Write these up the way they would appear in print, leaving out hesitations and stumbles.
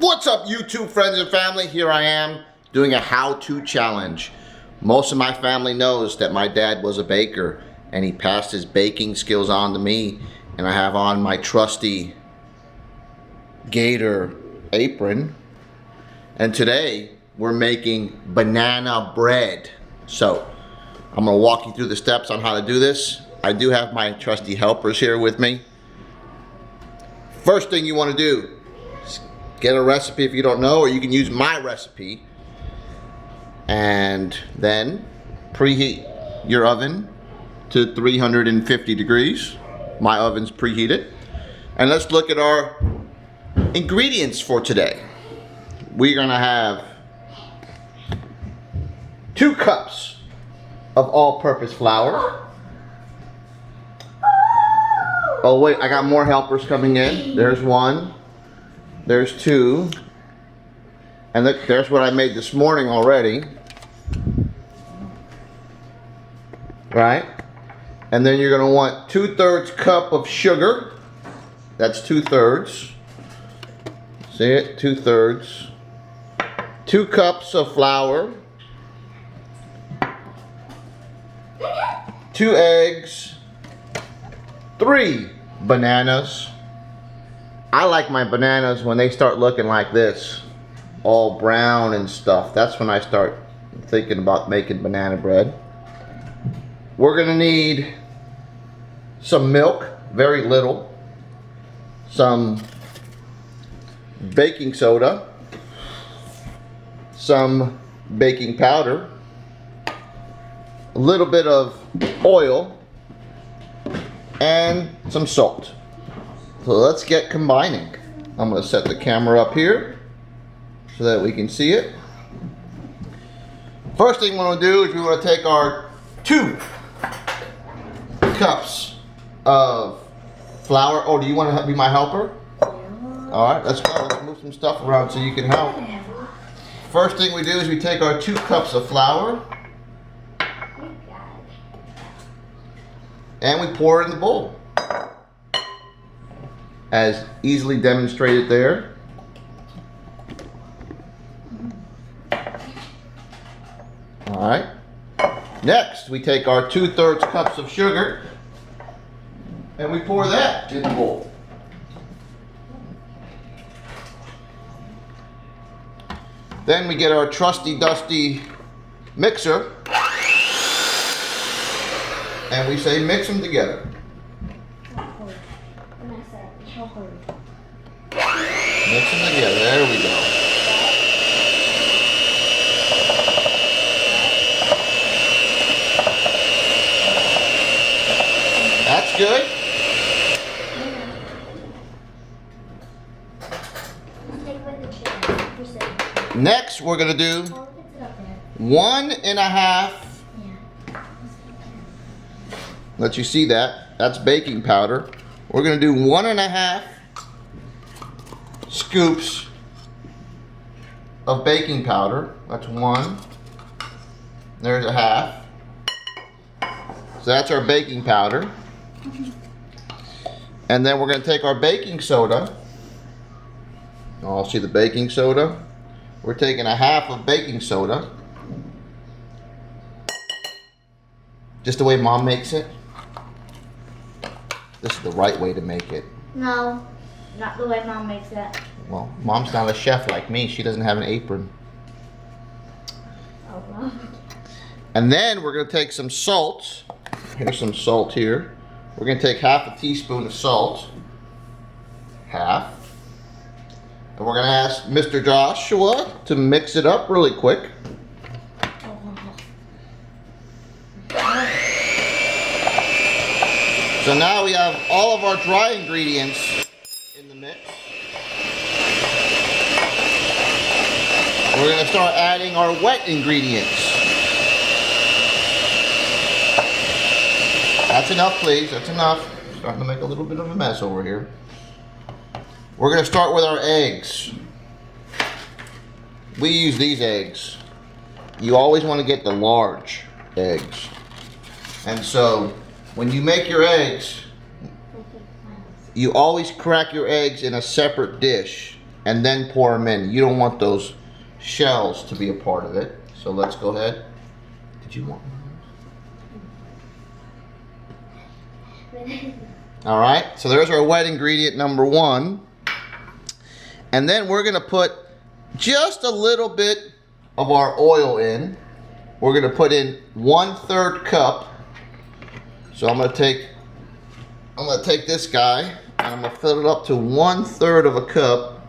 What's up, YouTube friends and family? Here I am doing a how-to challenge. Most of my family knows that my dad was a baker and he passed his baking skills on to me, and I have on my trusty gator apron. And today we're making banana bread. So I'm gonna walk you through the steps on how to do this. I do have my trusty helpers here with me. First thing you want to do, get a recipe if you don't know, or you can use my recipe. And then preheat your oven to 350 degrees. My oven's preheated. And let's look at our ingredients for today. We're gonna have 2 cups of all-purpose flour. Oh wait, I got more helpers coming in. There's 1. There's 2, and look, there's what I made this morning already, right? And then you're gonna want 2/3 cup of sugar. That's 2/3. See it? 2/3. 2 cups of flour. 2 eggs. 3 bananas. I like my bananas when they start looking like this, all brown and stuff. That's when I start thinking about making banana bread. We're gonna need some milk, very little, some baking soda, some baking powder, a little bit of oil, and some salt. So let's get combining. I'm going to set the camera up here so that we can see it. First thing we want to do is we want to take our 2 cups of flour. Oh, do you want to be my helper? Alright, let's go. Let's move some stuff around so you can help. First thing we do is we take our 2 cups of flour and we pour it in the bowl, as easily demonstrated there. Alright. Next, we take our 2/3 cups of sugar and we pour that in the bowl. Then we get our trusty dusty mixer and we say mix them together. Mix them together. There we go. That's good. Next, we're going to do 1.5. Let you see that. That's baking powder. We're going to do 1.5 scoops of baking powder. That's 1. There's 1/2. So that's our baking powder. And then we're going to take our baking soda. Oh, see the baking soda? We're taking 1/2 of baking soda. Just the way Mom makes it. This is the right way to make it. No, not the way Mom makes it. Well, Mom's not a chef like me. She doesn't have an apron. Oh, well. And then we're going to take some salt. Here's some salt here. We're going to take 1/2 teaspoon of salt. 1/2. And we're going to ask Mr. Joshua to mix it up really quick. So now we have all of our dry ingredients in the mix. We're going to start adding our wet ingredients. That's enough, please. That's enough. Starting to make a little bit of a mess over here. We're going to start with our eggs. We use these eggs. You always want to get the large eggs. And so when you make your eggs, you always crack your eggs in a separate dish. and then pour them in. You don't want those shells to be a part of it. So let's go ahead. Did you want one? All right, so there's our wet ingredient number 1. And then we're gonna put just a little bit of our oil in. We're gonna put in 1/3 cup. So I'm gonna take this guy and I'm gonna fill it up to 1/3 of a cup.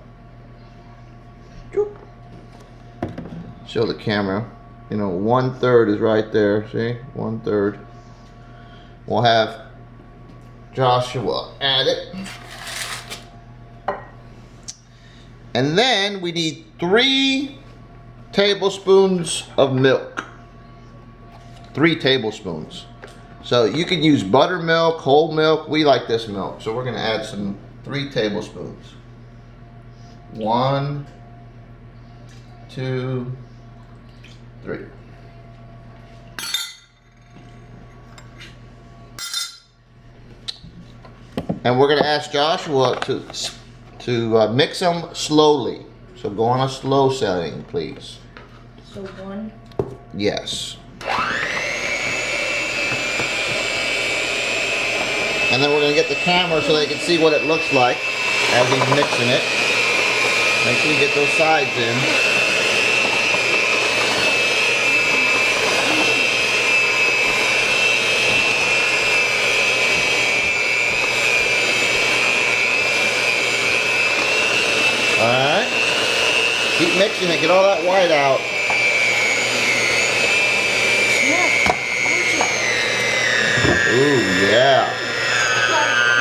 Show the camera. You know, 1/3 is right there. See, 1/3. We'll have Joshua add it. And then we need 3 tablespoons of milk. 3 tablespoons. So you can use buttermilk, whole milk. We like this milk. So we're gonna add 3 tablespoons. 1, 2, 3. And we're gonna ask Joshua to mix them slowly. So go on a slow setting, please. So 1. Yes. And then we're gonna get the camera so they can see what it looks like as he's mixing it. Make sure you get those sides in. Alright. Keep mixing it, get all that white out. Ooh, yeah.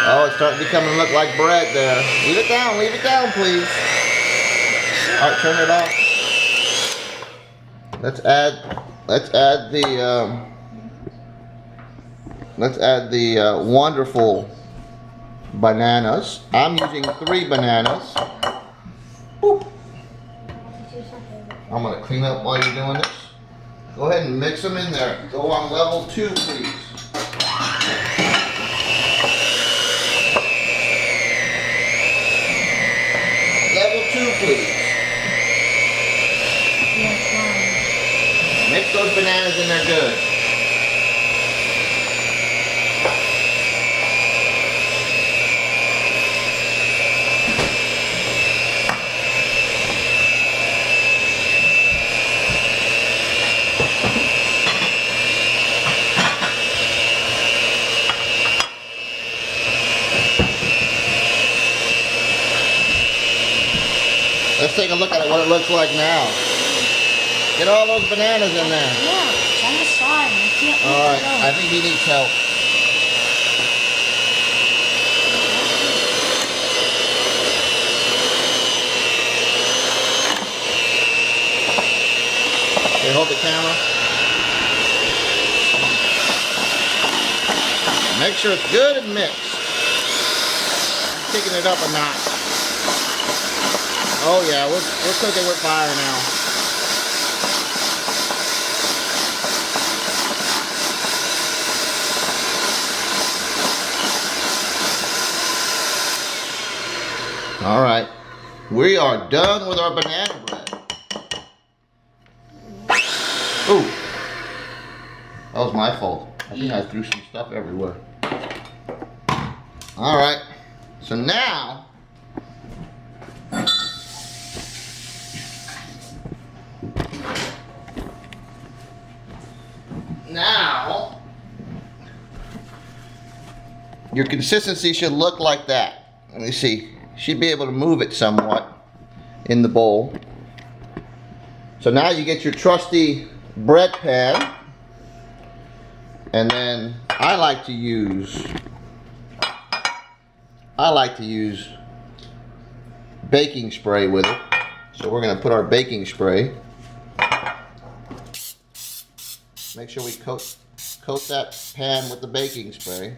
Oh, it's starting to look like bread there. Leave it down, please. Alright, turn it off. Let's add the wonderful bananas. I'm using 3 bananas. Boop. I'm gonna clean up while you're doing this. Go ahead and mix them in there. Go on level 2, please. Level 2, please. Mix those bananas in there good. Let's take a look at what it looks like now. Get all those bananas in there. Yeah, it's on the side. I can't. Alright, I think he needs help. Okay, hold the camera. Make sure it's good and mixed. Picking it up a notch. Oh yeah, we're cooking with fire now. All right, we are done with our banana bread. Ooh, that was my fault. I think I threw some stuff everywhere. All right, so now your consistency should look like that. Let me see. Should be able to move it somewhat in the bowl. So now you get your trusty bread pan. And then I like to use baking spray with it. So we're going to put our baking spray. Make sure we coat that pan with the baking spray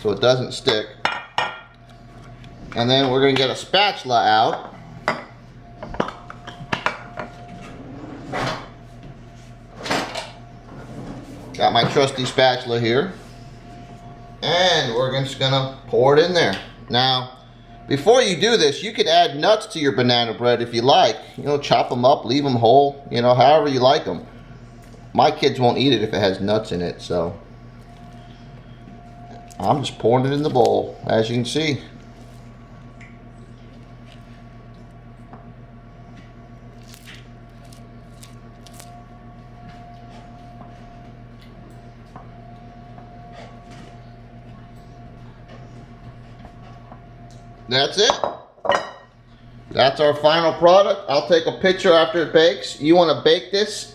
so it doesn't stick. And then we're going to get a spatula out. Got my trusty spatula here. And we're just going to pour it in there. Now, before you do this, you could add nuts to your banana bread if you like. You know, chop them up, leave them whole, you know, however you like them. My kids won't eat it if it has nuts in it, so I'm just pouring it in the bowl, as you can see. That's it. That's our final product. I'll take a picture after it bakes. You want to bake this,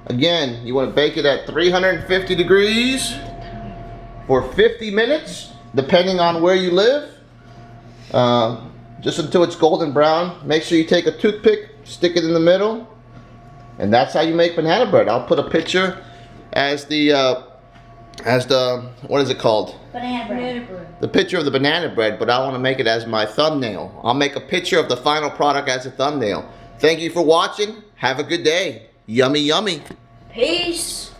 again, you want to bake it at 350 degrees for 50 minutes, depending on where you live. Just until it's golden brown. Make sure you take a toothpick, stick it in the middle, and that's how you make banana bread. I'll put a picture as the what is it called? Banana bread. The picture of the banana bread, but I want to make it as my thumbnail. I'll make a picture of the final product as a thumbnail. Thank you for watching. Have a good day. Yummy, yummy. Peace.